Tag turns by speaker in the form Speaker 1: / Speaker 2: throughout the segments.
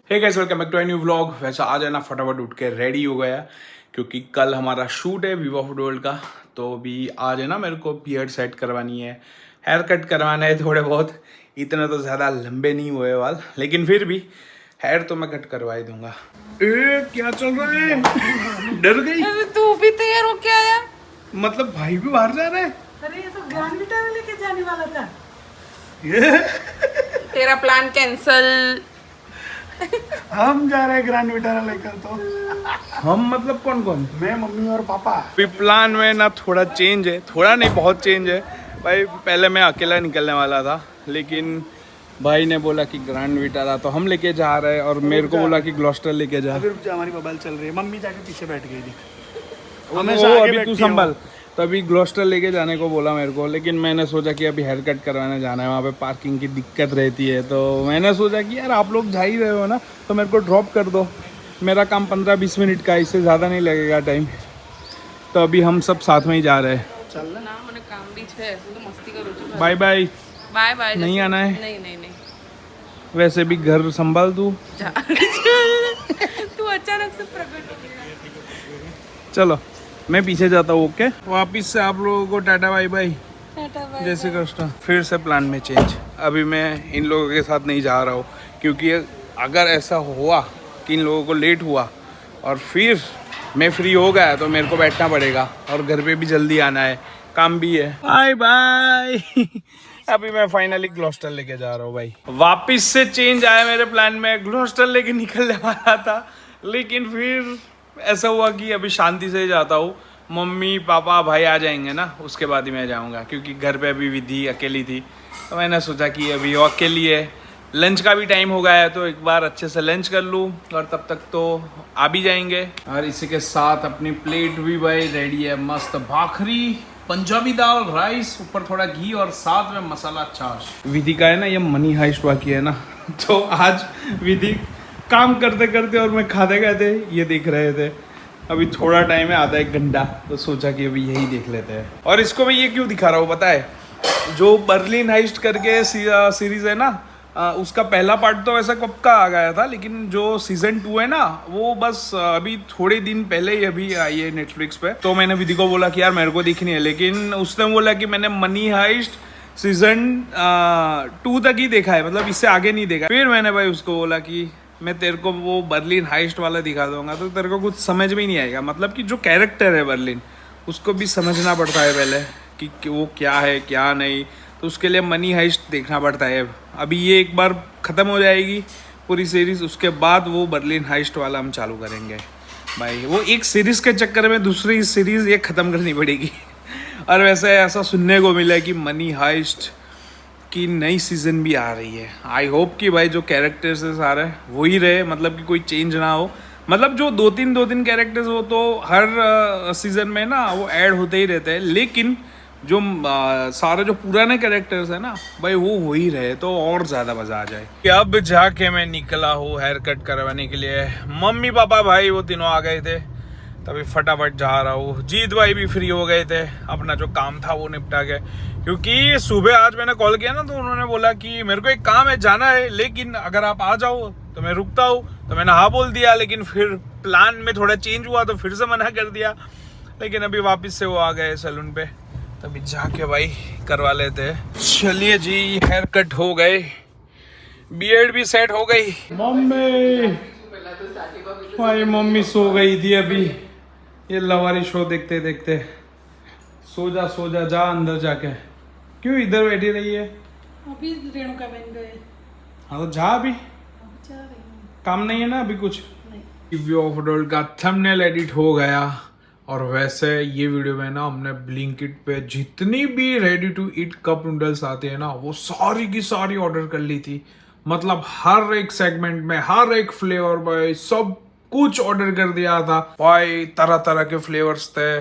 Speaker 1: Hey guys, welcome back to a new vlog. वैसा आज है ना फटाफट उठ के रेडी हो गया क्योंकि कल हमारा शूट है विवा फुटबॉल का। तो अभी आज है ना मेरे को बियर्ड सेट करवानी है, हेयर कट करवाना है थोड़े बहुत। इतना तो ज़्यादा लंबे नहीं हुए बाल, लेकिन फिर भी हेयर तो मैं कट करवा ही दूंगा। ए क्या चल रहा है? डर गई?
Speaker 2: तू भी तैयार हो क्या यार?
Speaker 1: मतलब भाई भी बाहर जा रहा है?
Speaker 2: अरे ये तो ग्रैंड विटारा लेके जाने वाला था।
Speaker 1: ये
Speaker 2: तेरा प्लान कैंसल।
Speaker 3: हम जा रहे हैं ग्रैंड विटारा लेकर। तो
Speaker 1: हम मतलब कौन कौन?
Speaker 3: मैं, मम्मी और पापा।
Speaker 1: अभी प्लान में ना थोड़ा चेंज है, थोड़ा नहीं बहुत चेंज है भाई। पहले मैं अकेला निकलने वाला था, लेकिन भाई ने बोला कि ग्रैंड विटारा तो हम लेके जा रहे हैं, और मेरे को बोला कि ग्लॉस्टर लेके जा।
Speaker 3: अभी रुक जा, हमारी मोबाइल चल रही है। मम्मी जाके पीछे बैठ गई थी।
Speaker 1: वो
Speaker 3: हमेशा आगे
Speaker 1: अभी तू
Speaker 3: बैठती है
Speaker 1: संभल।
Speaker 3: वो।
Speaker 1: तो अभी ग्लॉस्टर लेके जाने को बोला मेरे को, लेकिन मैंने सोचा कि अभी हेयर कट करवाने जाना है, वहाँ पे पार्किंग की दिक्कत रहती है। तो मैंने सोचा कि यार आप लोग जा ही रहे हो ना, तो मेरे को ड्रॉप कर दो। मेरा काम 15-20 मिनट का है, इससे ज़्यादा नहीं लगेगा टाइम। तो अभी हम सब साथ में ही जा रहे हैं।
Speaker 3: चल रहा
Speaker 2: ना मैंने काम भी है, तो मस्ती करो।
Speaker 1: Bye bye.
Speaker 2: Bye bye.
Speaker 1: नहीं आना है?
Speaker 2: नहीं।
Speaker 1: वैसे भी घर संभाल तू।
Speaker 2: जा। तू अचानक से प्रकट हो गया।
Speaker 1: चलो मैं पीछे जाता हूँ। ओके, वापिस से आप लोगों को tata bye bye,
Speaker 2: tata bye.
Speaker 1: जैसे कृष्णा। फिर से प्लान में चेंज। अभी मैं इन लोगों के साथ नहीं जा रहा हूँ, क्योंकि अगर ऐसा हुआ कि इन लोगों को लेट हुआ और फिर मैं फ्री हो गया तो मेरे को बैठना पड़ेगा, और घर पे भी जल्दी आना है, काम भी है। Bye bye. अभी मैं फाइनली ग्लॉस्टर लेके जा रहा हूँ भाई। वापिस से चेंज आया मेरे प्लान में। ग्लॉस्टर लेके निकलने वाला था, लेकिन फिर ऐसा हुआ कि अभी शांति से जाता हूँ। मम्मी पापा भाई आ जाएंगे ना, उसके बाद ही मैं जाऊँगा, क्योंकि घर पे अभी विधि अकेली थी। तो मैंने सोचा कि अभी वो अकेली है, लंच का भी टाइम हो गया है, तो एक बार अच्छे से लंच कर लूँ, और तब तक तो आ भी जाएंगे। और इसी के साथ अपनी प्लेट भी भाई रेडी है। मस्त भाखरी, पंजाबी दाल, राइस, ऊपर थोड़ा घी, और साथ में मसाला छाछ। विधि का है ना ये मनी हाइस्ट बाकी है ना, तो आज विधि काम करते करते और मैं खाते खाते ये देख रहे थे। अभी थोड़ा टाइम है, आधा एक घंटा, तो सोचा कि अभी यही देख लेते हैं। और इसको मैं ये क्यों दिखा रहा हूँ पता है? जो बर्लिन हाइस्ट करके सीरीज है ना, उसका पहला पार्ट तो वैसा कब का आ गया था, लेकिन जो सीजन 2 है ना, वो बस अभी थोड़े दिन पहले ही अभी आई है नेटफ्लिक्स पे। तो मैंने विधि को बोला कि यार मेरे को देखनी है, लेकिन उसने बोला कि मैंने मनी हाइस्ट सीजन 2 तक ही देखा है, मतलब इससे आगे नहीं देखा। फिर मैंने भाई उसको बोला कि मैं तेरे को वो बर्लिन हाइस्ट वाला दिखा दूंगा, तो तेरे को कुछ समझ में ही नहीं आएगा। मतलब कि जो कैरेक्टर है बर्लिन, उसको भी समझना पड़ता है पहले कि वो क्या है क्या नहीं, तो उसके लिए मनी हाइस्ट देखना पड़ता है। अभी ये एक बार ख़त्म हो जाएगी पूरी सीरीज़, उसके बाद वो बर्लिन हाइस्ट वाला हम चालू करेंगे भाई। वो एक सीरीज़ के चक्कर में दूसरी सीरीज़ ये ख़त्म करनी पड़ेगी। और वैसे ऐसा सुनने को मिला है कि मनी हाइस्ट की नई सीज़न भी आ रही है। आई होप कि भाई जो कैरेक्टर्स है सारे वही रहे, मतलब कि कोई चेंज ना हो। मतलब जो दो तीन कैरेक्टर्स वो तो हर सीज़न में ना वो ऐड होते ही रहते हैं, लेकिन जो सारे जो पुराने कैरेक्टर्स है ना भाई, वो वही रहे तो और ज़्यादा मज़ा आ जाए। अब जाके मैं निकला हूँ हेयर कट करवाने के लिए। मम्मी पापा भाई वो तीनों आ गए थे, तभी फटाफट जा रहा हूँ। जीत भाई भी फ्री हो गए थे, अपना जो काम था वो निपटा के। क्योंकि सुबह आज मैंने कॉल किया ना, तो उन्होंने बोला कि मेरे को एक काम है, जाना है, लेकिन अगर आप आ जाओ तो मैं रुकता हूँ। तो मैंने हाँ बोल दिया, लेकिन फिर प्लान में थोड़ा चेंज हुआ तो फिर से मना कर दिया। लेकिन अभी वापस से वो आ गए सैलून पे, तभी जाके भाई करवा लेते हैं। चलिए जी, हेयर कट हो गए, बियर्ड भी सेट हो गई। मम्मी भाई, मम्मी सो गई थी अभी ये लवारी शो देखते देखते। सो जा जा अंदर जाके। क्यों इधर बैठी रही है?
Speaker 2: अभी रेणुका बन गए।
Speaker 1: हाँ तो जा, अभी काम नहीं है ना अभी कुछ। वीडियो का थंबनेल एडिट हो गया, और वैसे ये वीडियो में ना हमने ब्लिंकिट पे जितनी भी ready to eat cup noodles आते हैं ना, वो सारी की सारी ऑर्डर कर ली थी। मतलब हर एक सेगमेंट में हर एक फ्लेवर भाई सब कुछ ऑर्डर कर दिया था भाई। तरह तरह के फ्लेवर्स थे,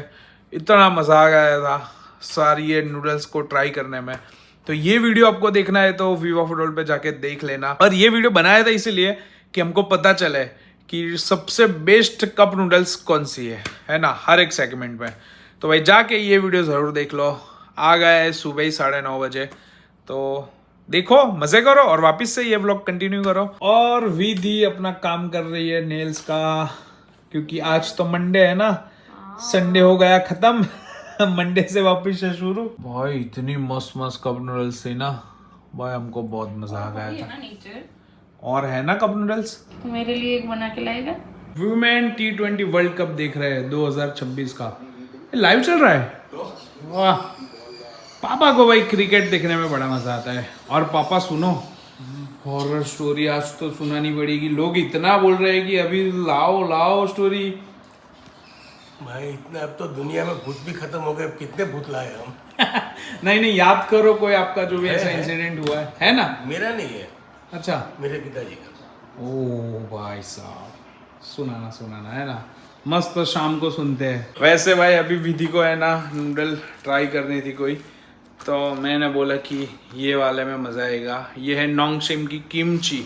Speaker 1: इतना मजा आ गया था सारी ये नूडल्स को ट्राई करने में। तो ये वीडियो आपको देखना है तो विवा फुटबॉल पे जाके देख लेना। और ये वीडियो बनाया था इसीलिए कि हमको पता चले कि सबसे बेस्ट कप नूडल्स कौन सी है ना, हर एक सेगमेंट में। तो भाई जाके ये वीडियो ज़रूर देख लो। आ गए सुबह ही 9:30 बजे, तो देखो, मजे करो और वापस से ये व्लॉग कंटिन्यू करो। और विधि अपना काम कर रही है नेल्स का, क्योंकि आज तो मंडे है ना, संडे हो गया खत्म। मंडे से वापस से शुरू। भाई इतनी मस्त मस्त कप नूडल्स थी ना भाई, हमको बहुत मजा आ गया था। और है ना कप नूडल्स,
Speaker 2: तो मेरे लिए एक बना के लाएगा।
Speaker 1: वुमेन T20 वर्ल्ड कप देख रहे हैं 2026 का, लाइव चल रहा है। वाह, पापा को भाई क्रिकेट देखने में बड़ा मजा आता है। और पापा सुनो, हॉरर स्टोरी आज तो सुनानी पड़ेगी। लोग इतना बोल रहे हैं कि अभी लाओ लाओ स्टोरी।
Speaker 4: भाई इतने, अब तो दुनिया में भूत भी खत्म हो गए, अब कितने भूत लाए हम।
Speaker 1: नहीं नहीं, याद करो कोई आपका जो भी ऐसा इंसिडेंट हुआ है ना?
Speaker 4: मेरा नहीं है,
Speaker 1: अच्छा,
Speaker 4: मेरे पिताजी का।
Speaker 1: ओ भाई साहब, सुनाना है ना, मस्त। तो शाम को सुनते हैं। वैसे भाई अभी विधि को है ना नूडल ट्राई करनी थी कोई, तो मैंने बोला कि ये वाले में मजा आएगा। ये है नोंगशिम की किमची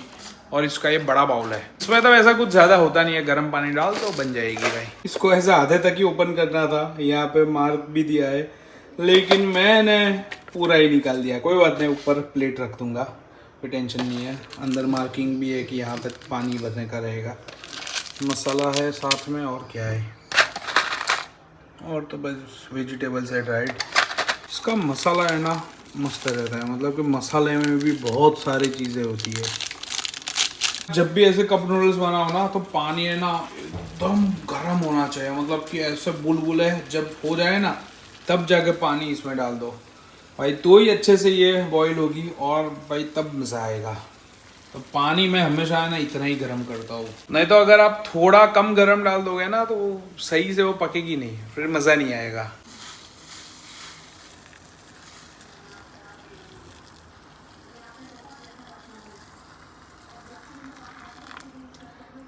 Speaker 1: और इसका ये बड़ा बाउल है। इसमें तो ऐसा कुछ ज्यादा होता नहीं है, गर्म पानी डाल तो बन जाएगी भाई। इसको ऐसा आधे तक ही ओपन करना था, यहाँ पे मार्क भी दिया है, लेकिन मैंने पूरा ही निकाल दिया। कोई बात नहीं, ऊपर प्लेट रख दूंगा, कोई टेंशन नहीं है। अंदर मार्किंग भी है कि यहाँ पे पानी भरने का रहेगा। मसाला है साथ में, और क्या है, और तो बस वेजिटेबल्स है ड्राइड। इसका मसाला है ना मस्त रहता है, मतलब कि मसाले में भी बहुत सारी चीज़ें होती है। जब भी ऐसे कप नूडल्स बनाओ ना, तो पानी है ना एकदम गर्म होना चाहिए, मतलब कि ऐसे बुलबुले जब हो जाए ना, तब जाके पानी इसमें डाल दो भाई, तो ही अच्छे से ये बॉईल होगी और भाई तब मज़ा आएगा। तो पानी मैं हमेशा है ना इतना ही गर्म करता हूँ, नहीं तो अगर आप थोड़ा कम गर्म डाल दोगे ना तो सही से वो पकेगी नहीं, फिर मज़ा नहीं आएगा।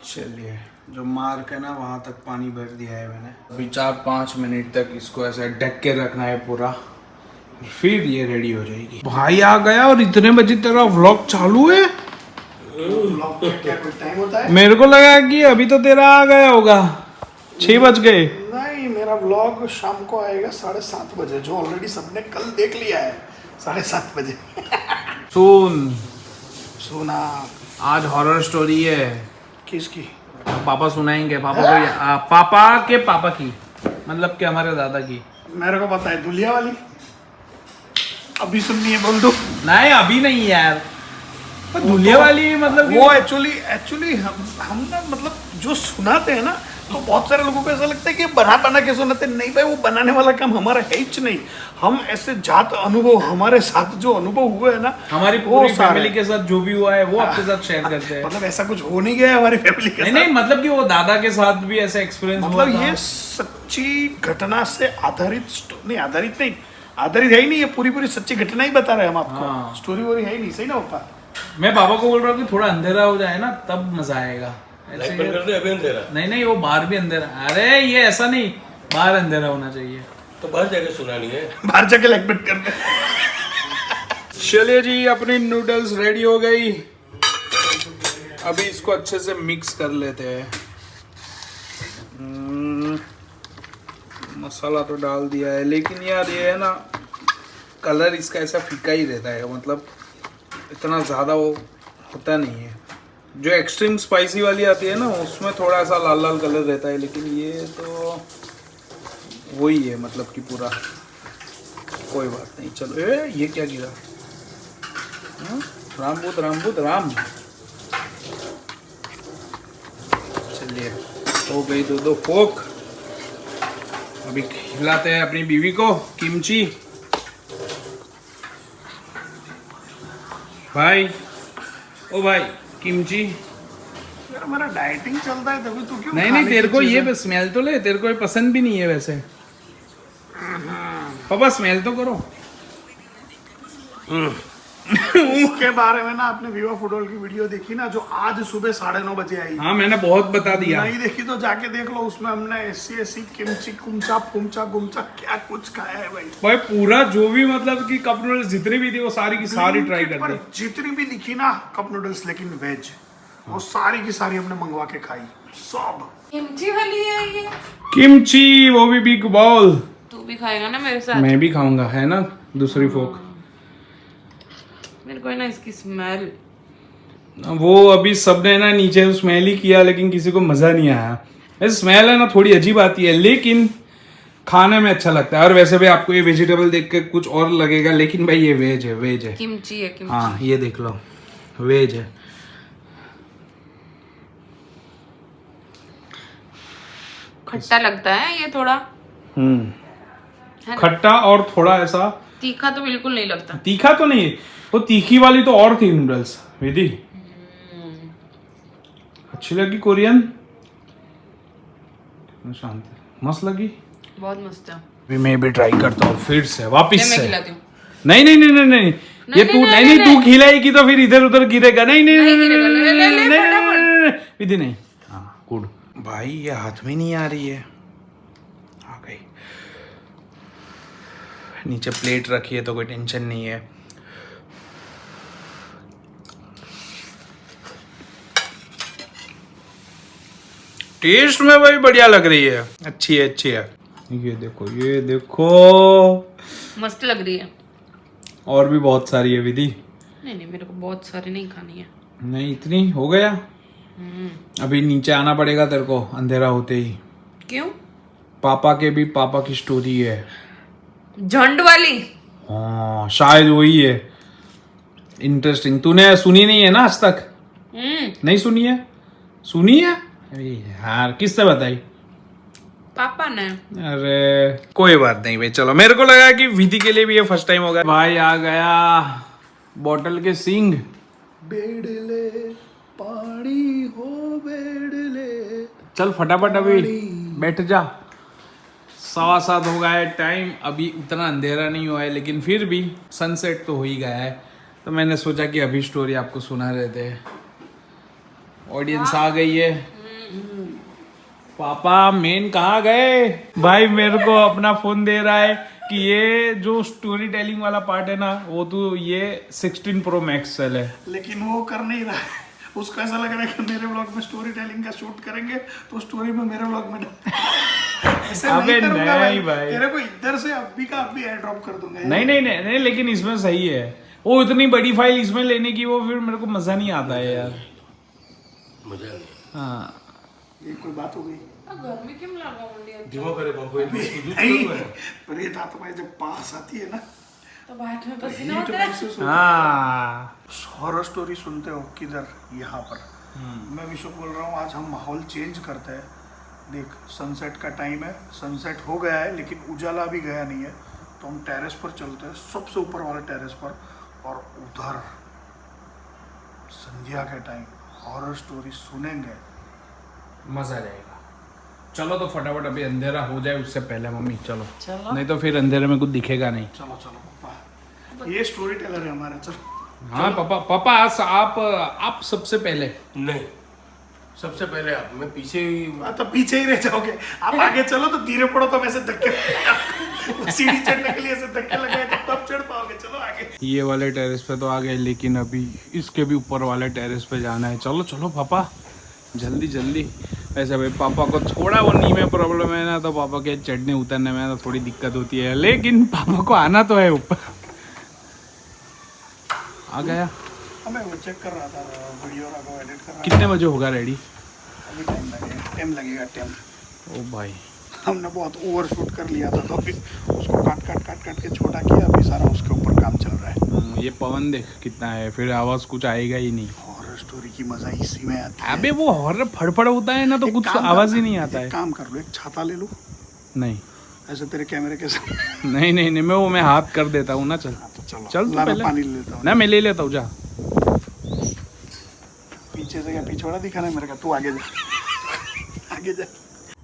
Speaker 1: चलिए, जो मार्क है ना वहाँ तक पानी भर दिया है मैंने। अभी 4-5 मिनट तक इसको ऐसे ढक के रखना है पूरा, फिर ये रेडी हो जाएगी। भाई आ गया और इतने बजे तेरा व्लॉग चालू है?
Speaker 3: व्लॉग का क्या कोई टाइम होता है?
Speaker 1: मेरे को लगा कि अभी तो तेरा आ गया होगा, 6 बज गए।
Speaker 3: नहीं, मेरा व्लॉग शाम को आएगा 7:30 बजे, जो ऑलरेडी सबने कल देख लिया है 7:30 बजे। सुना,
Speaker 1: आज हॉरर स्टोरी है।
Speaker 3: किसकी?
Speaker 1: पापा सुनाएंगे, पापा को पापा के पापा की, मतलब कि हमारे दादा की।
Speaker 3: मेरे को पता है, दुलिया वाली। अभी सुननी है, बोल दो।
Speaker 1: नहीं अभी नहीं यार, दुलिया वाली मतलब
Speaker 3: वो एक्चुअली हम ना, मतलब जो सुनाते हैं ना, तो बहुत सारे लोगों को ऐसा लगता है कि बना के सुनाते। नहीं भाई, वो बनाने वाला काम हमारा है ही नहीं। हम ऐसे जात अनुभव, हमारे साथ जो अनुभव हुए है ना,
Speaker 1: हमारी पूरी फैमिली के साथ जो भी हुआ है वो आपके साथ शेयर करते हैं।
Speaker 3: मतलब ऐसा कुछ हो नहीं गया है हमारी फैमिली के साथ।
Speaker 1: नहीं, मतलब कि वो दादा के साथ भी ऐसा एक्सपीरियंस हुआ
Speaker 3: मतलब
Speaker 1: था।
Speaker 3: ये सच्ची घटना से आधारित है ही नहीं, ये पूरी सच्ची घटना ही बता रहे हैं हम आपको।
Speaker 1: हाँ।
Speaker 3: स्टोरी वोरी है ही नहीं, सही ना पापा?
Speaker 1: मैं पापा को बोल रहा हूँ कि थोड़ा अंधेरा हो जाए ना तब मजा आएगा।
Speaker 4: लाइट बंद कर दे, अभी अंधेरा।
Speaker 1: नहीं, वो बाहर भी अंधेरा। अरे ये ऐसा नहीं, बाहर अंधेरा होना चाहिए।
Speaker 4: तो बाहर जाके सुनानी है,
Speaker 3: बाहर जाके लाइट बंद कर दे।
Speaker 1: चलिए जी, अपनी नूडल्स रेडी हो गई। अभी इसको अच्छे से मिक्स कर लेते हैं। मसाला तो डाल दिया है, लेकिन यार ये है ना, कलर इसका ऐसा फीका ही रहता है, मतलब इतना ज़्यादा वो होता नहीं है। जो एक्सट्रीम स्पाइसी वाली आती है ना, उसमें थोड़ा सा लाल लाल कलर रहता है, लेकिन ये तो वही है, मतलब कि पूरा। कोई बात नहीं, चलो। ये क्या गिरा? राम राम। चलिए, हो गई दो फोक। अभी खिलाते हैं अपनी बीवी को किमची। भाई, ओ भाई, किमची।
Speaker 3: यार हमारा डाइटिंग चलता है, तभी तो क्यों?
Speaker 1: नहीं, तेरे को ये स्मेल तो ले, तेरे को ये पसंद भी नहीं है वैसे। पापा स्मेल तो करो।
Speaker 3: उसके बारे में ना आपने विवा फुटबॉल की वीडियो देखी ना, जो आज सुबह 9:30 बजे आई?
Speaker 1: हाँ, मैंने बहुत बता दिया।
Speaker 3: नहीं देखी तो जाके देख लो, उसमें हमने ऐसी किमची, कुमचा फुमचा गुमचा क्या कुछ खाया है भाई।
Speaker 1: भाई पूरा जो भी, मतलब कि कप नूडल्स जितनी भी थी वो सारी की सारी ट्राई कर दी।
Speaker 3: जितनी भी दिखी ना कप नूडल्स, लेकिन वेज, वो सारी की सारी हमने मंगवा के खाई, सब।
Speaker 2: किमची वाली है ये।
Speaker 1: किमची, वो भी बिग बॉल।
Speaker 2: तू भी खाएगा ना मेरे साथ?
Speaker 1: मैं भी खाऊंगा, है ना दूसरी फोक।
Speaker 2: मेरे को है ना इसकी स्मेल।
Speaker 1: वो अभी सबने ना नीचे स्मेल ही किया लेकिन किसी को मजा नहीं आया। वैसे स्मेल है ना थोड़ी अजीब आती है लेकिन खाने में अच्छा लगता है। और वैसे भी आपको ये वेजिटेबल देख के कुछ और लगेगा लेकिन भाई ये वेज है, वेज है।
Speaker 2: किमची है, किमची।
Speaker 1: हाँ ये देख लो, वेज है।
Speaker 2: खट्टा लगता है ये थोड़ा।
Speaker 1: हम्म, खट्टा और थोड़ा ऐसा
Speaker 2: तीखा तो बिल्कुल नहीं लगता।
Speaker 1: तीखा तो नहीं, वो तीखी वाली तो और थी नूडल्स विधि। अच्छी लगी कोरियन, शांति मस्त लगी,
Speaker 2: बहुत मस्त है।
Speaker 1: अभी मैं भी ट्राई करता हूँ फिर से वापिस
Speaker 2: मैं
Speaker 1: से।
Speaker 2: खिलाती हूँ।
Speaker 1: नहीं नहीं नहीं नहीं नहीं ये तू नहीं तू खिलाएगी तो फिर इधर उधर गिरेगा। नहीं नहीं नहीं नहीं विधि नहीं। हाँ गुड भाई, ये हाथ में नहीं आ रही है, आ गई। नीचे प्लेट रखी है तो कोई टेंशन नहीं है। टेस्ट में भाई बढ़िया लग रही है, अच्छी है अच्छी है। ये देखो ये देखो,
Speaker 2: मस्त लग रही है।
Speaker 1: और भी बहुत सारी है विधि।
Speaker 2: नहीं नहीं, मेरे को बहुत सारी नहीं खानी है।
Speaker 1: नहीं इतनी हो गया। अभी नीचे आना पड़ेगा तेरे को अंधेरा होते ही।
Speaker 2: क्यों?
Speaker 1: पापा के भी पापा की स्टोरी है,
Speaker 2: झंड वाली।
Speaker 1: हाँ शायद वही है। इंटरेस्टिंग, तूने सुनी नहीं है ना आज तक? नहीं सुनी है? सुनी है अरे यार, किससे बताई?
Speaker 2: पापा ने।
Speaker 1: अरे कोई बात नहीं भाई, चलो। मेरे को लगा कि विधि के लिए भी ये फर्स्ट टाइम होगा। भाई आ गया बॉटल के सिंग।
Speaker 3: बेड़ले पानी हो बेड़ले।
Speaker 1: चल फटाफट अभी बैठ जा। 7:15 हो गया है टाइम। अभी उतना अंधेरा नहीं हुआ है लेकिन फिर भी सनसेट तो हो ही गया है। तो मैंने सोचा कि अभी स्टोरी आपको सुना देते हैं। ऑडियंस आ गई है। पापा मेन कहाँ गए? भाई मेरे को अपना फोन दे रहा है कि ये जो स्टोरी टेलिंग वाला पार्ट है ना, वो तो ये 16 Pro Max सेल है।
Speaker 3: लेकिन वो कर नहीं रहा है। उसको ऐसा लग रहा है कि मेरे ब्लॉग में स्टोरी टेलिंग का शूट करेंगे तो स्टोरी में मेरे ब्लॉग में ऐसे
Speaker 1: अबे
Speaker 3: नहीं करूंगा
Speaker 1: नहीं भाई।
Speaker 3: तेरे को इधर से अभी का अभी एयर ड्रॉप कर दूंगा।
Speaker 1: नहीं नहीं नहीं नहीं, लेकिन इसमें सही है। वो इतनी बड़ी फाइल इसमें लेने की, वो फिर मेरे को मजा नहीं आता है यार।
Speaker 4: मजा नहीं।
Speaker 1: हाँ
Speaker 3: ये कोई बात हो गई?
Speaker 2: घर में क्यों लगा मुंडिया?
Speaker 4: धीमा करे पंखो, ये
Speaker 3: नहीं, पर ये दांत भाई जब पास आती है ना
Speaker 2: तो बात में पसीना
Speaker 3: ये
Speaker 2: होता
Speaker 3: जो
Speaker 2: है।
Speaker 3: महसूस होता है।
Speaker 1: हाँ
Speaker 3: हॉरर स्टोरी सुनते हो किधर? यहाँ पर। मैं विश्व बोल रहा हूँ, आज हम माहौल चेंज करते हैं। देख सनसेट का टाइम है, सनसेट हो गया है लेकिन उजाला अभी गया नहीं है। तो हम टेरेस पर चलते हैं, सबसे ऊपर वाले टेरेस पर, और उधर संध्या के टाइम हॉरर स्टोरी सुनेंगे।
Speaker 1: मजा आ जाएगा। चलो तो फटाफट अभी अंधेरा हो जाए उससे पहले मम्मी, चलो।
Speaker 2: चलो।
Speaker 1: नहीं तो फिर अंधेरे में कुछ दिखेगा नहीं।
Speaker 3: चलो चलो पापा, ये स्टोरी टेलर है हमारा। चलो
Speaker 1: हाँ पापा, पापा आप सबसे पहले।
Speaker 4: नहीं, सबसे पहले आप। मैं पीछे ही।
Speaker 3: तो पीछे ही रह जाओगे आप। आगे चलो तो गिरे पड़ो तो ऐसे धक्के सीढ़ी चढ़ने के लिए ऐसे धक्के लगाए तो तब चढ़ पाओगे। चलो आगे।
Speaker 1: ये वाले टेरेस पे तो आ गए लेकिन अभी इसके भी ऊपर वाले टेरेस पे जाना है। चलो चलो पापा जल्दी जल्दी। वैसे भाई पापा को थोड़ा वो नी में प्रॉब्लम है ना, तो पापा के चढ़ने उतरने में तो थोड़ी दिक्कत होती है, लेकिन पापा को आना तो है ऊपर। आ गया।
Speaker 3: मैं वो चेक कर रहा था वीडियो को एडिट कर रहा था।
Speaker 1: कितने बजे होगा रेडी?
Speaker 3: अभी टाइम लगेगा टाइम।
Speaker 1: ओ भाई
Speaker 3: हमने बहुत ओवर शूट कर लिया था तो अभी उसको काट के छोटा किया। अभी सारा उसके ऊपर काम चल रहा है।
Speaker 1: ये पवन देख कितना है, फिर आवाज कुछ आएगा ही नहीं।
Speaker 3: हॉरर स्टोरी की मजा इसी में आती है।
Speaker 1: अबे वो हॉरर फड़फड़ होता है ना तो
Speaker 3: एक
Speaker 1: कुछ
Speaker 3: काम
Speaker 1: आवाज
Speaker 3: कर-
Speaker 1: ही नहीं आता
Speaker 3: एक
Speaker 1: है।
Speaker 3: काम कर लो, एक छाता ले लो
Speaker 1: नहीं
Speaker 3: ऐसे तेरे कैमरे के साथ।
Speaker 1: नहीं नहीं नहीं, मैं हाथ कर देता हूँ ना। चल
Speaker 3: तो चलो
Speaker 1: चल तू
Speaker 3: ला, मैं
Speaker 1: पहले।
Speaker 3: पानी ले लेता हूँ।
Speaker 1: ना मैं ले लेता हूँ, जा।
Speaker 3: पीछे से क्या पिछवाड़ा दिखाना है मेरे का? तू आगे जा आगे जा।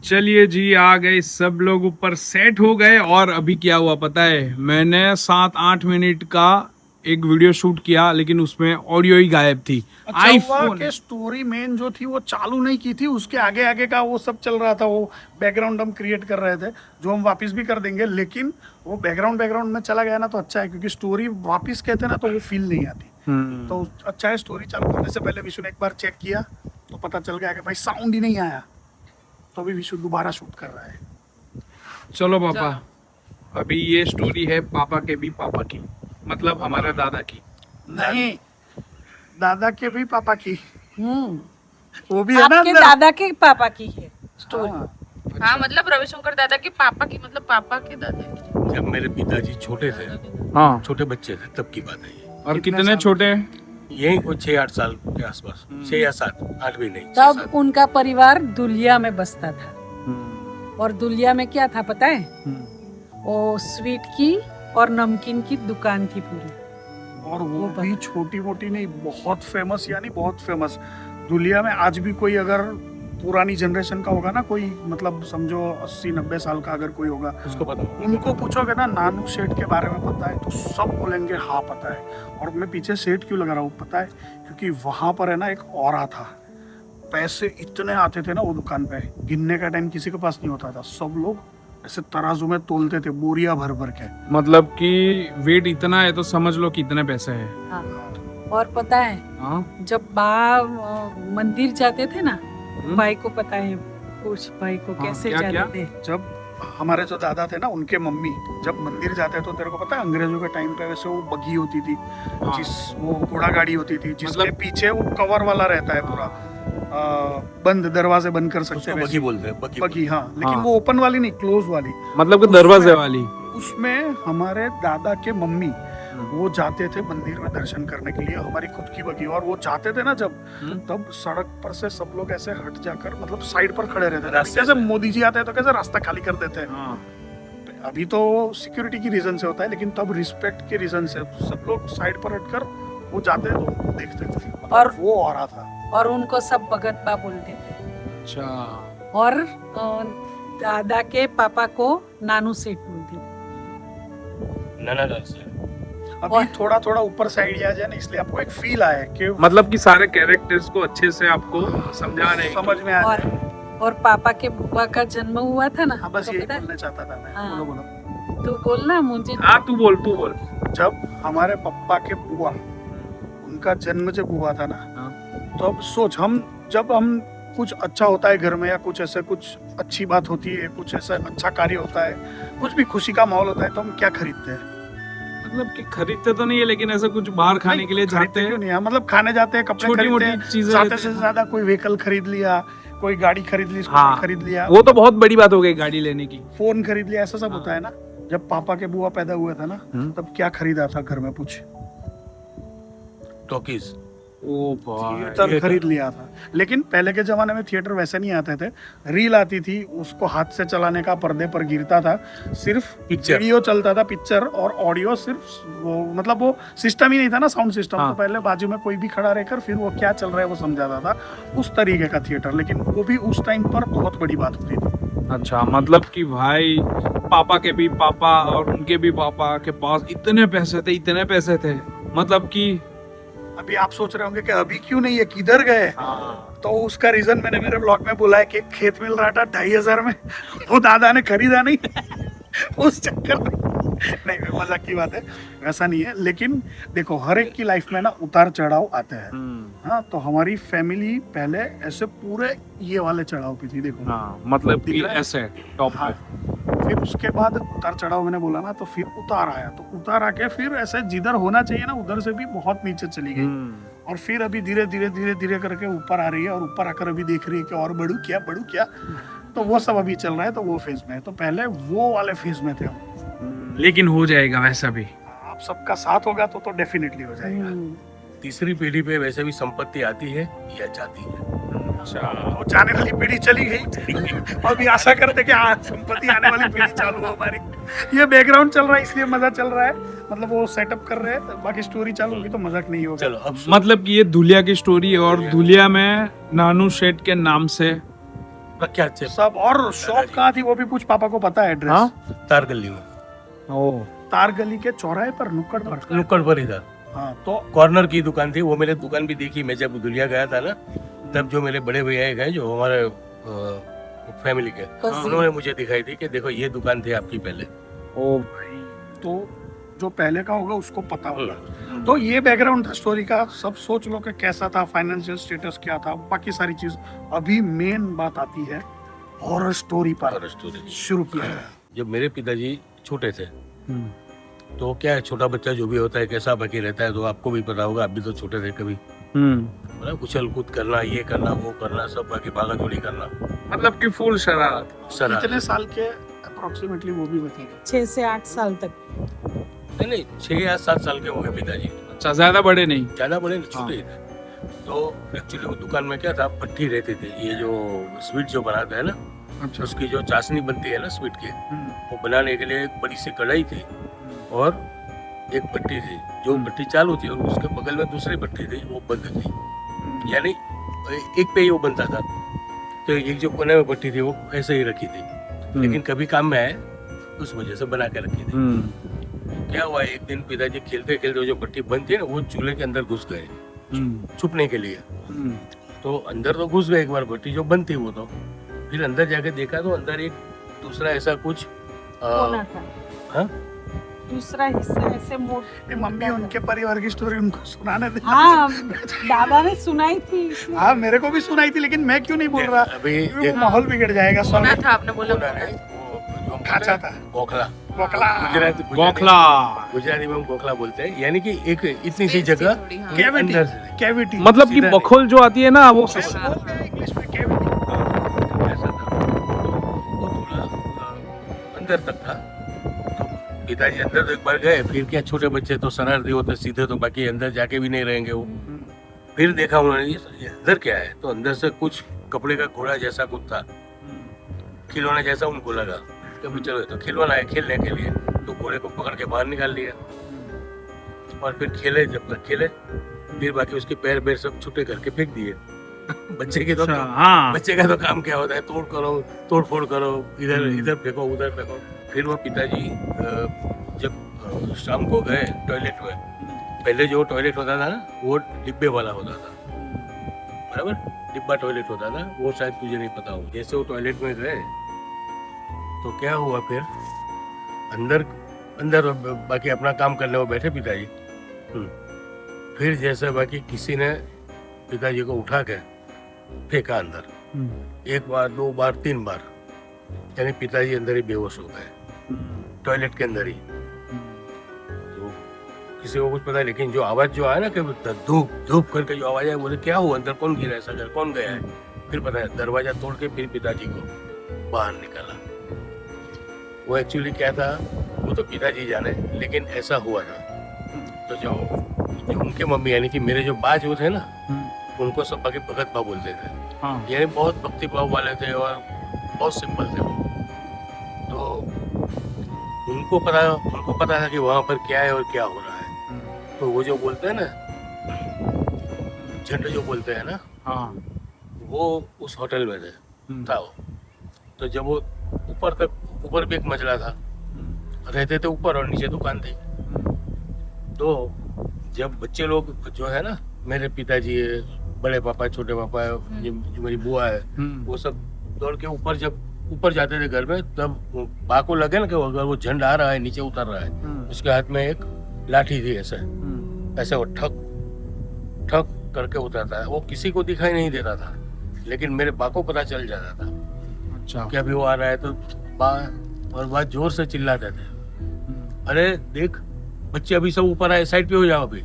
Speaker 1: चलिए जी आ गए सब लोग ऊपर, सेट हो गए। और अभी क्या हुआ पता है, मैंने 7-8 मिनट का एक वीडियो शूट किया लेकिन उसमें ऑडियो ही गायब थी।
Speaker 3: अच्छा
Speaker 1: आईफोन
Speaker 3: के स्टोरी मेन जो थी वो चालू नहीं की थी, उसके आगे आगे का वो सब चल रहा था। वो बैकग्राउंड हम क्रिएट कर रहे थे जो हम वापस भी कर देंगे, लेकिन वो बैकग्राउंड में चला गया ना तो अच्छा है, क्योंकि स्टोरी वापस कहते हैं ना तो वो फील नहीं आती। तो अच्छा है, स्टोरी चालू करने से पहले विशु ने एक बार चेक किया तो पता चल गया कि भाई साउंड ही नहीं आया, तो अभी विशु दोबारा शूट कर रहा है।
Speaker 1: चलो पापा, अभी ये स्टोरी है पापा के भी पापा की, मतलब हमारे दादा की।
Speaker 3: नहीं, दादा के भी पापा की,
Speaker 5: हम्म,
Speaker 3: वो भी है ना
Speaker 5: आपके
Speaker 3: अंदर।
Speaker 5: दादा के पापा की है स्टोरी।
Speaker 3: हाँ,
Speaker 2: हाँ मतलब रविशंकर दादा के पापा की मतलब पापा के दादा की।
Speaker 4: जब मेरे पिताजी छोटे थे,
Speaker 1: हाँ।
Speaker 4: छोटे बच्चे थे, तब की बात है ये।
Speaker 1: और
Speaker 3: कितने
Speaker 1: कितने
Speaker 3: साल?
Speaker 1: छोटे हैं?
Speaker 4: यही कुछ 6-8 साल के आसपास, 6 या 7, 8 भी नहीं, 6,
Speaker 5: तब
Speaker 4: 7।
Speaker 5: उनका परिवार दुलिया में बसता था, और दुलिया में क्या था पता है? वो स्वीट की और नमकीन की दुकान थी पूरी।
Speaker 3: और वो भी छोटी मोटी नहीं, बहुत फेमस, यानी बहुत फेमस। दुलिया में आज भी कोई अगर पुरानी जनरेशन का होगा ना, कोई मतलब समझो 80-90 साल का अगर कोई होगा,
Speaker 4: उसको पता
Speaker 3: उनको पूछोगे ना नानू सेठ के बारे में पता है, तो सब बोलेंगे हाँ पता है। और मैं पीछे सेठ क्यों लगा रहा हूँ पता है? क्योंकि वहां पर है ना एक औरा था, पैसे इतने आते थे ना वो दुकान पे, गिनने का टाइम किसी के पास नहीं होता था, सब लोग ऐसे तराजू में तोलते थे, बोरिया भर भर के।
Speaker 1: मतलब कि वेट इतना है तो समझ लो कितने पैसे है।
Speaker 5: हाँ, और पता है
Speaker 1: हाँ।
Speaker 5: जब मंदिर जाते थे ना, भाई को पता है, पूछ भाई को
Speaker 1: हाँ,
Speaker 5: कैसे
Speaker 1: क्या-
Speaker 5: जाते
Speaker 1: क्या?
Speaker 5: थे।
Speaker 3: जब हमारे जो दादा थे ना, उनके मम्मी जब मंदिर जाते तो तेरे को पता है अंग्रेजों के टाइम पे वैसे वो बगी होती थी,
Speaker 1: हाँ।
Speaker 3: जिस वो घोड़ा गाड़ी होती थी जिसके
Speaker 1: मतलब-
Speaker 3: पीछे वो कवर वाला रहता है पूरा, बंद दरवाजे बंद कर सकते
Speaker 4: उसको
Speaker 3: हैं
Speaker 4: बगी
Speaker 3: वैसे।
Speaker 4: बोलते हैं, बगी
Speaker 3: बगी, हाँ, लेकिन
Speaker 1: हाँ।
Speaker 3: वो ओपन वाली नहीं, क्लोज वाली।
Speaker 1: मतलब कि
Speaker 3: उसमें-
Speaker 1: दरवाजे वाली।
Speaker 3: उसमें हमारे दादा के मम्मी वो जाते थे मंदिर में दर्शन करने के लिए, हमारी खुद की बगी। और वो जाते थे ना जब, तब सड़क पर से सब लोग ऐसे हट जाकर मतलब साइड पर खड़े रहते थे,
Speaker 4: रास्ते
Speaker 3: जैसे
Speaker 4: पे।
Speaker 3: मोदी जी आते हैं तो कैसे रास्ता खाली कर देते हैं।
Speaker 1: हाँ।
Speaker 3: अभी तो सिक्योरिटी की रीजन से होता है, लेकिन तब रिस्पेक्ट के रीजन से सब लोग साइड पर हटकर वो जाते थे, तो उनको देखते थे। मतलब
Speaker 5: और-
Speaker 3: वो हो रहा था।
Speaker 5: और उनको सब भगत बा बोलते थे।
Speaker 1: अच्छा।
Speaker 5: और दादा के पापा को नानू सेठ बोलते थे।
Speaker 4: नाना लाल से।
Speaker 3: अभी
Speaker 5: और-
Speaker 3: थोड़ा थोड़ा ऊपर से आइडिया जाए ना, इसलिए आपको एक फील आया कि
Speaker 1: मतलब कि सारे कैरेक्टर्स को अच्छे से आपको समझा रहे हैं।
Speaker 3: समझ में आ
Speaker 5: और
Speaker 3: जाए।
Speaker 5: और पापा के बुआ का जन्म हुआ था ना,
Speaker 3: हाँ, बस
Speaker 5: तो
Speaker 3: यही
Speaker 5: पता है?
Speaker 3: बोलना चाहता था मैं।
Speaker 5: हाँ।
Speaker 3: बोलो बोलो।
Speaker 5: तू बोलना मुझे।
Speaker 1: हाँ तू बोल तू बोल।
Speaker 3: जब हमारे पापा के बुआ, उनका जन्म जब हुआ था ना, तो अब सोच, जब हम कुछ अच्छा होता है घर में, या कुछ ऐसे कुछ अच्छी बात होती है, कुछ ऐसा अच्छा कार्य होता है, कुछ भी खुशी का माहौल होता है, तो हम क्या खरीदते हैं?
Speaker 1: मतलब कि खरीदते तो नहीं है, लेकिन ऐसा कुछ बाहर खाने
Speaker 3: नहीं,
Speaker 1: के लिए
Speaker 3: खरीदते
Speaker 1: जाते
Speaker 3: क्यों
Speaker 1: हैं।
Speaker 3: नहीं है? मतलब खाने जाते हैं, कपड़े
Speaker 1: छोटी-मोटी
Speaker 3: खरीदते हैं,
Speaker 1: चीजें
Speaker 3: ज्यादा
Speaker 1: लेते
Speaker 3: से
Speaker 1: हैं।
Speaker 3: ज्यादा कोई व्हीकल खरीद लिया, कोई गाड़ी खरीद ली, स्कूटर
Speaker 1: हाँ।
Speaker 3: खरीद लिया,
Speaker 1: वो तो बहुत बड़ी बात हो गई गाड़ी लेने की।
Speaker 3: फोन खरीद लिया, ऐसा सब होता है ना। जब पापा के बुआ पैदा हुए थे ना, तब क्या खरीदा था घर में? पूछ।
Speaker 4: टॉकीज।
Speaker 1: ओ भाई।
Speaker 3: थिएटर खरीद लिया था। लेकिन पहले के जमाने में थिएटर वैसे नहीं आते थे, रील आती थी, उसको हाथ से चलाने का, पर्दे पर गिरता था, सिर्फ
Speaker 4: पिक्चर।
Speaker 3: वीडियो चलता था, पिक्चर और ऑडियो सिर्फ वो, मतलब वो सिस्टम ही नहीं था ना, साउंड सिस्टम।
Speaker 1: हाँ।
Speaker 3: तो पहले बाजू में कोई भी खड़ा रहकर फिर वो क्या चल रहा है वो समझाता था, उस तरीके का थिएटर। लेकिन वो भी उस टाइम पर बहुत बड़ी बात होती थी।
Speaker 1: अच्छा, मतलब कि भाई पापा के भी पापा और उनके भी पापा के पास इतने पैसे थे, मतलब कि
Speaker 3: अभी आप सोच रहे होंगे कि अभी क्यों नहीं है, किधर गए? तो उसका रीजन मैंने मेरे ब्लॉग में बोला है कि खेत मिल रहा था 2,500 में, वो दादा ने खरीदा नहीं उस चक्कर में। नहीं, मजाक की बात है, वैसा नहीं है। लेकिन देखो, हर एक की लाइफ में ना उतार चढ़ाव आते हैं। हाँ, तो हमारी फैमिली पहले ऐसे पूरे ये वाले चढ़ाव पे थी, देखो।
Speaker 1: हाँ, मतलब कि
Speaker 3: दिख रहा है?
Speaker 1: ऐसे टॉप
Speaker 3: हाँ।
Speaker 1: पे।
Speaker 3: फिर उसके बाद उतार चढ़ाव मैंने बोला ना, तो फिर उतार आया, तो उतार आके फिर ऐसे जिधर होना चाहिए ना उधर से भी बहुत नीचे चली गई, और फिर अभी धीरे धीरे करके ऊपर आ रही है, और ऊपर आकर अभी देख रही है कि और बढ़ू क्या। तो वो सब अभी चल रहा है, तो वो फेज में है। तो पहले वो वाले फेज में थे हम।
Speaker 1: लेकिन हो जाएगा वैसा भी।
Speaker 3: आप सबका साथ होगा तो डेफिनेटली हो जाएगा।
Speaker 4: तीसरी पीढ़ी पे वैसे भी संपत्ति आती है या जाती है।
Speaker 1: अच्छा।
Speaker 3: वो जाने वाली पीढ़ी चली गई और भी आशा करते कि संपत्ति आने वाली पीढ़ी चालू हो हमारी। ये बैकग्राउंड चल रहा है, इसलिए मजा चल रहा है, मतलब वो सेटअप कर रहे हैं, बाकी स्टोरी चालू होगी तो मजाक नहीं होगा।
Speaker 4: चलो अब
Speaker 1: मतलब कि ये धुलिया की स्टोरी है, और धुलिया में नानू शेठ के नाम से
Speaker 4: प्रख्यात से
Speaker 3: सब। और शॉप कहाँ थी वो भी पूछ, पापा को पता है एड्रेस?
Speaker 1: हाँ?
Speaker 4: तार गली में,
Speaker 1: ओ
Speaker 3: तार गली के चौराहे पर, नुक्कड़ पर।
Speaker 4: नुक्कड़ पर ही था।
Speaker 3: हाँ, तो
Speaker 4: कॉर्नर की दुकान थी, वो मैंने दुकान भी देखी। मैं जब दुलिया गया था ना, तब जो मेरे बड़े भैया गए जो हमारे फैमिली के, उन्होंने मुझे दिखाई थी कि देखो ये दुकान थी आपकी पहले।
Speaker 1: ओ
Speaker 3: तो जो पहले का होगा उसको पता होगा। तो ये बैकग्राउंड था स्टोरी का। सब सोच लो कि कैसा था, फाइनेंशियल स्टेटस क्या था, बाकी सारी चीज। अभी मेन बात आती है हॉरर स्टोरी पर।
Speaker 4: Horror story.
Speaker 3: शुरू किया है।
Speaker 4: जब मेरे पिताजी छोटे थे, तो क्या है, छोटा बच्चा जो भी होता है कैसा बाकी रहता है, तो आपको भी पता होगा, आप भी तो छोटे थे कभी, मतलब उछल कूद करना, ये करना, वो करना, सब बाकी भागा दौड़ी करना,
Speaker 1: मतलब कि फुल शरारत।
Speaker 4: शरारत।
Speaker 3: कितने साल के अप्रोक्सीमेटली वो भी बताइए।
Speaker 5: 6 से 8 साल तक।
Speaker 4: नहीं 6 या 7 साल के होंगे पिताजी,
Speaker 1: अच्छा, ज्यादा बड़े नहीं।
Speaker 4: ज्यादा बड़े नहीं, छोटे ही थे। तो एक्चुअली वो दुकान में क्या था, पट्टी रहती थी, ये जो स्वीट जो बनाते हैं ना,
Speaker 1: अच्छा।
Speaker 4: उसकी जो चाशनी बनती है ना स्वीट की, वो बनाने के लिए एक बड़ी सी कढ़ाई थी और एक पट्टी थी, जो पट्टी चालू थी, और उसके बगल में दूसरी पट्टी थी, वो बंद थी, यानी एक पे ही वो बनता था। तो एक जो कोने में पट्टी थी वो ऐसे ही रखी थी, लेकिन कभी काम में आए उस वजह से बना के रखी थी। क्या हुआ, एक दिन पिताजी खेलते खेलते जो पट्टी बंद थी ना, वो चूल्हे के अंदर घुस गए छुपने के लिए। तो अंदर तो घुस गए एक बार, पट्टी जो बंद थी वो, तो फिर अंदर जाके देखा तो अंदर एक दूसरा ऐसा कुछ
Speaker 5: कोना था।
Speaker 4: हाँ?
Speaker 5: दूसरा हिस्सा ऐसे मोड़।
Speaker 3: ये मम्मी उनके परिवार की स्टोरी उनको सुनाने दे।
Speaker 5: हाँ, दादा ने सुनाई थी।
Speaker 3: हाँ, मेरे को भी सुनाई थी, लेकिन मैं क्यों नहीं बोल रहा,
Speaker 4: अभी
Speaker 3: क्योंकि वो माहौल बिगड़ जाएगा।
Speaker 2: होना
Speaker 3: सॉरी,
Speaker 2: था, आपने बोला
Speaker 4: बोला नहीं, वो जो
Speaker 3: खाचा था,
Speaker 4: गोखला,
Speaker 3: गोखला,
Speaker 4: गुजराती में हम गोखला बोलते हैं, यानी कि एक इतनी सी जगह
Speaker 2: थोड़ी, हाँ।
Speaker 4: के
Speaker 3: कैविटी,
Speaker 4: अंदर से
Speaker 3: कैविटी,
Speaker 1: मतलब कि
Speaker 4: सीधा नहीं।
Speaker 1: बखोल जो आती है ना, वो
Speaker 3: इंग्लिश में कैविटी।
Speaker 4: ऐसा था, वो थोड़ा अंदर तक था। तो पिताजी अंदर तो एक बार गए, फिर क्या, छोटे बच्चे तो शरारती होते, सीधे तो बाकी अंदर जाके भी नहीं रहेंगे वो। फिर देखा उन्होंने, ये अंदर क्या है, तो अंदर से कुछ कपड़े का घोड़ा जैसा कुछ था, खिलौना जैसा उनको लगा, कभी चलो तो खिलौना है खेलने के लिए, तो घोड़े को पकड़ के बाहर निकाल लिया और फिर खेले, जब तक खेले फिर बाकी उसके पैर बैर सब छुट्टे करके फेंक दिए। बच्चे के तो
Speaker 1: हाँ।
Speaker 4: बच्चे का तो काम क्या होता है, तोड़ फोड़ करो, इधर फेंको, उधर फेंको। फिर वो पिताजी जब शाम को गए टॉयलेट में, पहले जो टॉयलेट होता था ना, वो डिब्बे वाला होता था, बराबर, डिब्बा टॉयलेट होता था, वो शायद तुझे नहीं पता हो। जैसे वो टॉयलेट में गए तो क्या हुआ, फिर अंदर अंदर बाकी अपना काम करने वो बैठे पिताजी। फिर जैसे बाकी किसी ने पिताजी को उठा के फेंका अंदर, 1 बार 2 बार 3 बार, यानी पिताजी अंदर ही बेहोश हो गए, टॉयलेट के अंदर ही। तो किसी को कुछ पता है, लेकिन जो आवाज जो आया ना कि धूप धूप करके जो आवाज है, बोले क्या हुआ, अंदर कौन गिरा, ऐसा कर कौन गया है। फिर पता है, दरवाजा तोड़ के फिर पिताजी को बाहर निकाला। वो एक्चुअली क्या था वो तो पिताजी जाने, लेकिन ऐसा हुआ था। तो जो उनके मम्मी यानी कि मेरे जो बा जो थे ना, उनको सब बाकी भगत बा बोलते थे, यानी बहुत भक्ति भाव वाले थे और बहुत सिंपल थे वो। तो उनको पता था कि वहाँ पर क्या है और क्या हो रहा है। तो वो जो बोलते हैं ना, झंड जो बोलते हैं ना, वो उस होटल में था वो। तो जब वो ऊपर भी एक मंजिला था, रहते थे ऊपर और नीचे दुकान थी। तो जब बच्चे लोग जो है ना, मेरे पिताजी है, बड़े पापा, छोटे पापा, जो मेरी बुआ है, वो सब दौड़ के ऊपर जाते थे घर में, तब बा को लगे ना कि अगर वो झंड आ रहा है, नीचे उतर रहा है, उसके हाथ में एक लाठी थी, ऐसे वो ठक ठक करके उतरता है। वो किसी को दिखाई नहीं देता था, लेकिन मेरे बा को पता चल जाता था। अच्छा, कि अभी वो आ रहा है। तो बा जोर से चिल्लाते थे, अरे देख बच्चे अभी सब ऊपर आए, साइड पे हो जाओ अभी।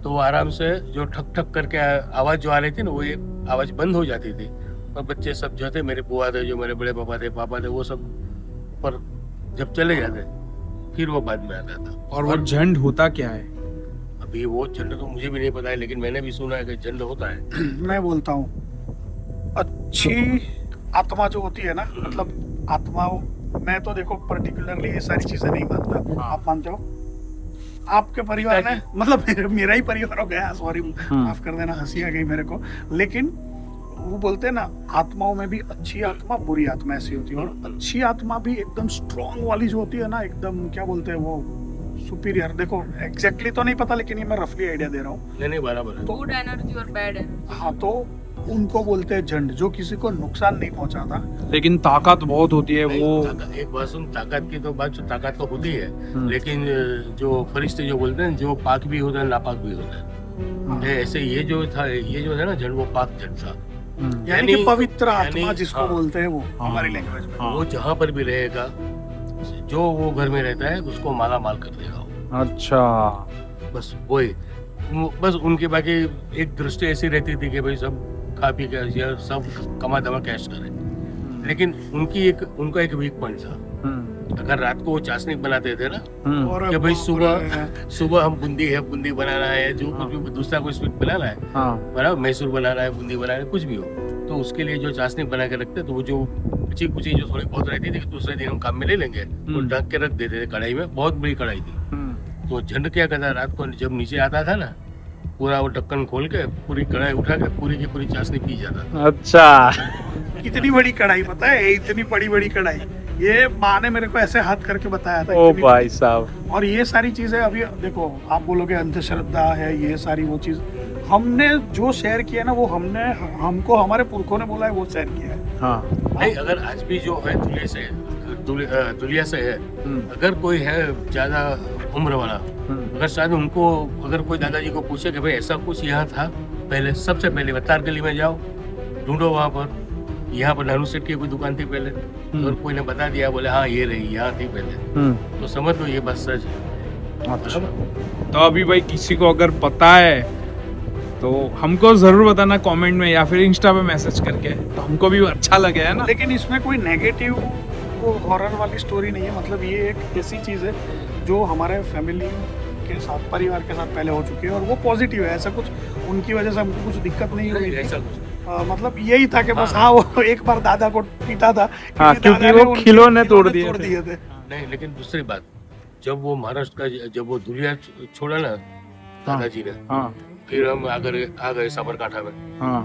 Speaker 4: तो वो आराम से जो ठक ठक करके आवाज जो आ रही थी ना, वो एक आवाज बंद हो जाती थी, और बच्चे सब जो थे, मेरे बुआ थे, जो मेरे बड़े पापा थे, वो सब ऊपर जब चले जाते, फिर वो बाद में आता था।
Speaker 1: और वो झंड होता क्या है?
Speaker 4: अभी वो झंड तो मुझे भी नहीं पता है, लेकिन मैंने भी सुना है कि झंड होता है।
Speaker 3: मैं बोलता हूँ, अच्छी आत्मा जो होती है ना, मतलब आत्मा, मैं तो देखो पर्टिकुलरली ये सारी चीजें नहीं मानता। आप मानते हो? आपके परिवार में, मतलब मेरा ही परिवार हो गया, सॉरी माफ कर देना, हंसी आ गई मेरे को। लेकिन वो बोलते हैं ना, आत्माओं में भी अच्छी आत्मा, बुरी आत्मा ऐसी होती है। और अच्छी आत्मा भी एकदम स्ट्रॉन्ग वाली जो होती है ना, एकदम क्या बोलते हैं वो, सुपीरियर। देखो एग्जैक्टली तो नहीं पता, लेकिन ये मैं रफली आइडिया दे रहा हूँ।
Speaker 4: नहीं बराबर है।
Speaker 2: गुड एनर्जी और बैड एनर्जी।
Speaker 3: हाँ, तो उनको बोलते हैं झंड, जो किसी को नुकसान नहीं पहुंचाता,
Speaker 1: लेकिन ताकत बहुत होती है वो।
Speaker 4: एक बात सुन, ताकत की तो बात, जो ताकत तो होती है, लेकिन जो फरिश्ते जो बोलते हैं, जो पाक भी होता है, नापाक भी होता है। ऐसे ये जो है ना झंड, वो पाक झंड था,
Speaker 3: यानी कि पवित्र आत्मा
Speaker 4: यानी,
Speaker 3: जिसको
Speaker 4: हाँ,
Speaker 3: बोलते हैं वो हमारी लैंग्वेज में।
Speaker 4: वो जहाँ पर भी रहेगा, जो वो घर में रहता है, उसको माला माल कर देगा।
Speaker 1: अच्छा।
Speaker 4: बस वही बस उनकी बाकी एक दृष्टि ऐसी रहती थी कि भाई सब खा पी के या सब कमा दमा कैश करें, लेकिन उनका एक वीक पॉइंट था। अगर रात को वो चाशनी बनाते थे ना
Speaker 3: और
Speaker 4: कि भाई सुबह हम बूंदी बनाना है, जो कुछ भी दूसरा कोई स्वीट बनाना है, बराबर मैसूर बनाना है, बूंदी बनाना है, कुछ भी हो, तो उसके लिए जो चाशनी बना के रखते, तो वो जो कुची कुची जो थोड़ी बहुत रहती थी कि दूसरे दिन हम काम में ले लेंगे, वो ढक के रख देते थे कढ़ाई में। बहुत बड़ी कढ़ाई थी, तो झंड क्या करता, रात को जब नीचे आता था ना, पूरा वो ढक्कन खोल के पूरी कढ़ाई उठा के पूरी की पूरी चाशनी पी जाता था।
Speaker 1: अच्छा।
Speaker 3: कितनी बड़ी कढ़ाई पता है, इतनी बड़ी बड़ी कढ़ाई, ये माँ ने मेरे को ऐसे हाथ करके बताया था।
Speaker 1: ओ
Speaker 3: इतनी
Speaker 1: भाई
Speaker 3: बड़ी।
Speaker 1: साहब।
Speaker 3: और ये सारी चीजें अभी देखो, आप बोलोगे अंधश्रद्धा है, ये सारी वो चीज हमने जो शेयर किया ना, वो हमको हमारे पुरखों ने बोला है, वो शेयर किया है।
Speaker 1: हाँ।
Speaker 4: नहीं, अगर आज भी जो है दुलिया से है, अगर कोई है ज्यादा उम्र वाला, अगर शायद उनको अगर कोई दादाजी को पूछे कि भाई ऐसा कुछ यहाँ था पहले, सबसे पहले बतार गली में जाओ, ढूंढो वहाँ पर, यहाँ पर नानू सेठ की कोई दुकान थी पहले, और कोई ने बता दिया, बोले हाँ ये रही, यहाँ थी पहले, तो समझ लो ये बात सच है।
Speaker 1: अच्छा। तो अभी भाई किसी को अगर पता है तो हमको जरूर बताना कमेंट में या फिर इंस्टा पे मैसेज करके, तो हमको भी अच्छा लगे, है ना।
Speaker 3: लेकिन इसमें कोई नेगेटिव वो हॉरर वाली स्टोरी नहीं है, मतलब ये एक ऐसी चीज है जो हमारे फैमिली के साथ, परिवार के साथ पहले हो चुकी है, और वो पॉजिटिव है। ऐसा कुछ उनकी वजह से हमको कुछ दिक्कत नहीं हुई थी।
Speaker 4: ऐसा कुछ
Speaker 3: मतलब यही था कि बस हाँ, वो एक बार दादा को पीटा था,
Speaker 1: हाँ, क्योंकि
Speaker 3: दादा ने
Speaker 1: वो
Speaker 3: उनके
Speaker 1: खिलौने तोड़ दिए
Speaker 3: थे।
Speaker 4: नहीं, लेकिन दूसरी बात, जब वो महाराष्ट्र का जब वो दुलिया छोड़ा ना दादाजी ने,
Speaker 1: हाँ
Speaker 4: फिर हम आ गए साबरकांठा में,
Speaker 1: हाँ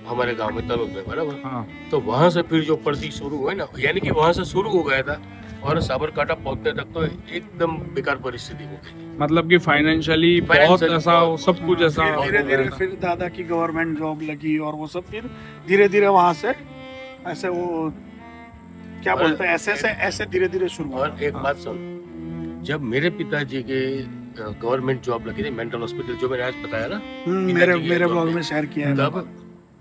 Speaker 4: हमारे गांव में तलोद में, बराबर।
Speaker 1: हाँ।
Speaker 4: तो वहां से फिर जो पर्दी शुरू हुई ना, यानी कि वहां से शुरू हो गया था, और साबरकांठा पहुंचने तक तो एकदम बेकार परिस्थिति हो गई थी।
Speaker 1: मतलब कि फाइनेंशियली बहुत ऐसा, सब कुछ ऐसा।
Speaker 3: धीरे धीरे फिर दादा की गवर्नमेंट जॉब लगी, और वो सब फिर धीरे धीरे वहां से ऐसे वो क्या बोलते हैं, ऐसे धीरे धीरे शुरू हुआ।
Speaker 4: और एक बात सुन, जब मेरे पिताजी के गवर्नमेंट जॉब लगी थी, मेंटल हॉस्पिटल, जो मैंने आज बताया ना,
Speaker 3: मेरे ब्लॉग में शेयर किया है।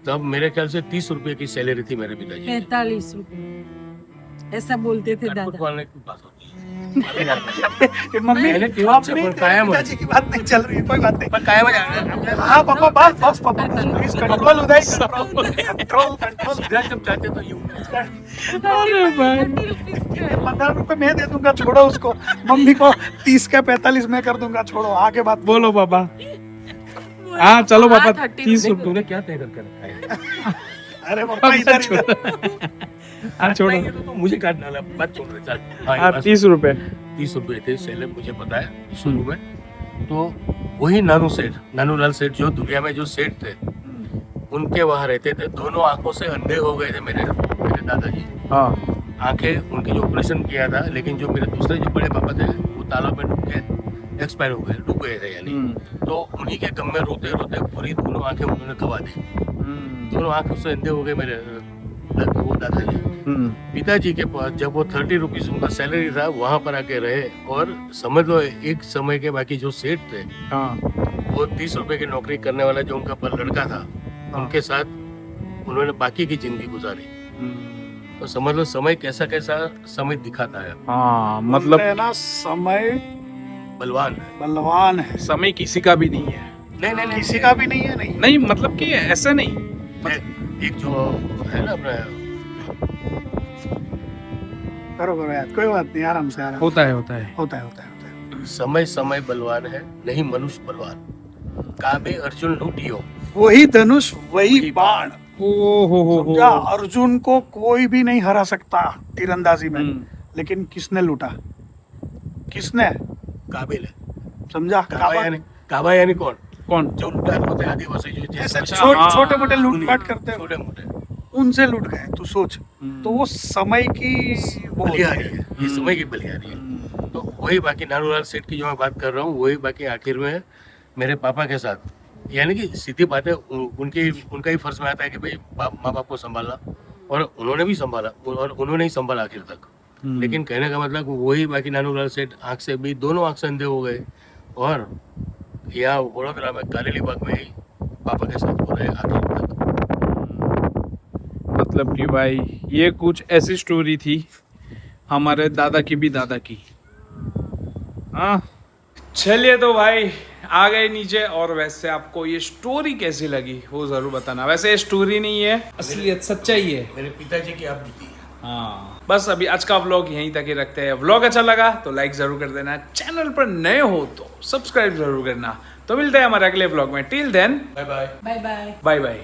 Speaker 4: तब मेरे ख्याल से 30 रुपए की सैलरी थी मेरे पिताजी की।
Speaker 5: 45 रुपए ऐसा बोलते थे
Speaker 4: काटपुट
Speaker 5: दादा।
Speaker 4: वाले की बात होती है।
Speaker 3: मम्मी
Speaker 4: मैंने क्यों
Speaker 3: आप
Speaker 4: से
Speaker 3: नहीं,
Speaker 4: पर कायम है।
Speaker 3: पिताजी की बात नहीं चल रही है, कोई बात नहीं।
Speaker 4: पर कायम है।
Speaker 3: हाँ पापा, बस पापा, प्लीज कंट्रोल उदय, कंट्रोल।
Speaker 4: इधर जब जाते तो यूं
Speaker 1: अरे भाई
Speaker 3: 15 रुपए मैं दे दूंगा, छोड़ो उसको। मम्मी को 30 का 45 मैं कर दूंगा, छोड़ो आगे बात।
Speaker 1: बोलो पापा। हाँ चलो पापा, 30 रुपए।
Speaker 4: तूने क्या तय करके रखा है?
Speaker 3: अरे पापा इधर
Speaker 1: हाँ छोड़ो।
Speaker 4: नहीं, ये तो मुझे काट डाला, बात छोड़ रहे, चल।
Speaker 1: हाँ 30 रुपए।
Speaker 4: 30 रुपए थे सैलरी, मुझे पता है शुरू में। तो वही नानूलाल सेठ जो दुनिया में जो सेठ थे, उनके वहाँ रहते थे। दोनों आंखों से अंधे हो गए थे मेरे दादाजी।
Speaker 1: हाँ।
Speaker 4: आंखें उनकी जो ऑपरेशन किया था, लेकिन जो मेरे दूसरे जो बड़े पापा थे, वो तालाब में डूब के एक्सपायर हो गए, डूब गए थे यानी। तो उन्हीं के गम में रोते रोते पूरी दोनों आंखें उन्होंने गवा दी। दोनों आंखों से अंधे हो गए मेरे वो दादाजी। पिताजी के पास जब वो 30 रुपीज उनका सैलरी था, वहां पर आके रहे। और समझ लो एक समय के बाकी जो सेठ थे, वो 30 रुपए की नौकरी करने वाला जो उनका लड़का था, उनके साथ उन्होंने बाकी की जिंदगी गुजारी। तो समझ लो समय कैसा कैसा समय दिखाता है।
Speaker 1: हाँ मतलब
Speaker 3: है ना, समय
Speaker 4: बलवान है।
Speaker 1: समय किसी का भी नहीं है।
Speaker 4: नहीं
Speaker 3: किसी का भी नहीं है।
Speaker 1: नहीं मतलब कि ऐसा नहीं,
Speaker 4: एक जो है ना अपना,
Speaker 3: करो यार, कोई बात नहीं, आराम से आराम।
Speaker 1: होता है।
Speaker 3: होता है।
Speaker 4: समय बलवान है, नहीं मनुष्य बलवान। काबे अर्जुन लूटियो,
Speaker 3: वही धनुष वही बाण।
Speaker 1: हो
Speaker 3: समझा? अर्जुन को कोई भी नहीं हरा सकता तीरंदाजी में, लेकिन किसने लूटा? किसने?
Speaker 4: काबिल है।
Speaker 3: समझा?
Speaker 4: काबा यानी कौन? जो लूटार होते हैं, आदिवासी जो
Speaker 3: छोटे मोटे लूटपाट करते हैं,
Speaker 4: छोटे मोटे,
Speaker 3: उनसे लूट गए। तू सोच, तो वो समय की वो
Speaker 4: बलिहारी है, ये समय की बलिहारी है। तो वही बाकी नानूलाल सेठ की जो मैं बात कर रहा हूँ, वही बाकी आखिर में मेरे पापा के साथ, यानी कि सीधी बात है, उनका ही फर्ज में आता है कि भाई माँ बाप को संभालना, और उन्होंने भी संभाला, और उन्होंने ही संभाला आखिर तक। लेकिन कहने का मतलब वही बाकी नानूलाल सेठ आँख से भी, दोनों आँख से अंधे हो गए, और यहाँ वडोदरा में कारेली बाग में ही पापा के साथ हो रहे आखिर तक।
Speaker 1: मतलब कि भाई ये कुछ ऐसी स्टोरी थी हमारे दादा की भी दादा की। हाँ चलिए तो भाई आ गए नीचे। और वैसे आपको ये स्टोरी कैसी लगी वो जरूर बताना। वैसे ये स्टोरी नहीं है, असलियत सच्चाई है।
Speaker 4: मेरे पिताजी की आप बीती है।
Speaker 1: हाँ, बस अभी आज का व्लॉग यहीं तक ही रखते हैं। व्लॉग अच्छा लगा तो लाइक जरूर कर देना, चैनल पर नए हो तो सब्सक्राइब जरूर करना। तो मिलते हैं हमारे अगले व्लॉग में। Till then
Speaker 4: bye bye.
Speaker 5: Bye bye.
Speaker 1: Bye bye.